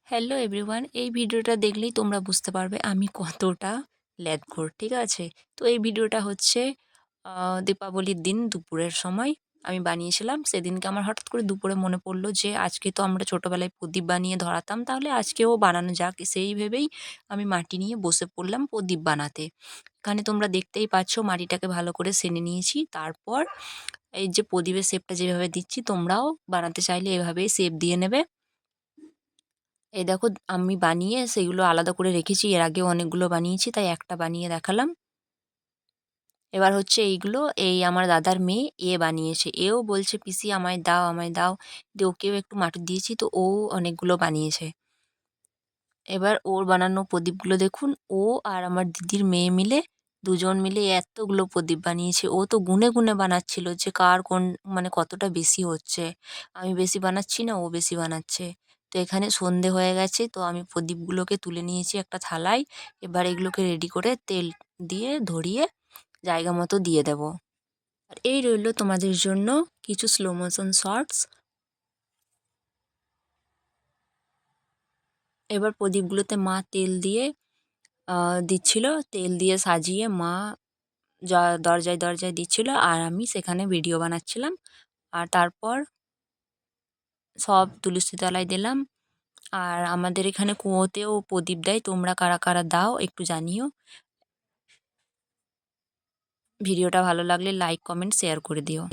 Hello everyone, এই ভিডিওটা দেখলেই তোমরা বুঝতে পারবে আমি কতটা ল্যাদখোর, ঠিক আছে? তো এই ভিডিওটা হচ্ছে দীপাবলির দিন দুপুরের সময় আমি বানিয়েছিলাম। সেদিনকে আমার হঠাৎ করে দুপুরে মনে পড়লো যে আজকে তো আমরা ছোটোবেলায় প্রদীপ বানিয়ে ধরাতাম, তাহলে আজকেও বানানো যাক। সেই ভেবেই আমি মাটি নিয়ে বসে পড়লাম প্রদীপ বানাতে। এখানে তোমরা দেখতেই পাচ্ছ মাটিটাকে ভালো করে সেনে নিয়েছি। তারপর এই যে প্রদীপের শেপটা যেভাবে দিচ্ছি, তোমরাও বানাতে চাইলে এভাবেই শেপ দিয়ে নেবে। এই দেখো আমি বানিয়ে সেগুলো আলাদা করে রেখেছি। এর আগেও অনেকগুলো বানিয়েছি, তাই একটা বানিয়ে দেখালাম। এবার হচ্ছে এইগুলো আমার দাদার মেয়ে বানিয়েছে। এও বলছে, "পিসি আমায় দাও, আমায় দাও।" দিয়ে ওকেও একটু মাটি দিয়েছি, তো ও অনেকগুলো বানিয়েছে। এবার ওর বানানো প্রদীপগুলো দেখুন। ও আর আমার দিদির মেয়ে মিলে, দুজন মিলে এতগুলো প্রদীপ বানিয়েছে। ও তো গুনে, গুনে বানাচ্ছিল যে কার কোন মানে কতটা বেশি হচ্ছে। আমি বেশি বানাচ্ছি না, ও বেশি বানাচ্ছে। তো এখানে সন্ধে হয়ে গেছে, তো আমি প্রদীপগুলোকে তুলে নিয়েছি একটা থালায়। এবার এগুলোকে রেডি করে তেল দিয়ে ধরিয়ে জায়গা মতো দিয়ে দেব। আর এই রইল তোমাদের জন্য কিছু স্লো মোশন শর্টস। এবার প্রদীপগুলোতে মা তেল দিয়ে দিচ্ছিল। তেল দিয়ে সাজিয়ে মা দরজায়, দরজায় দিচ্ছিল আর আমি সেখানে ভিডিও বানাচ্ছিলাম। আর তারপর সব তুলসী তলায় দিলাম। আর আমাদের এখানে কুয়োতেও প্রদীপ দেয়। তোমরা কারা, কারা দাও একটু জানিও। ভিডিওটা ভালো লাগলে লাইক, কমেন্ট, শেয়ার করে দিও।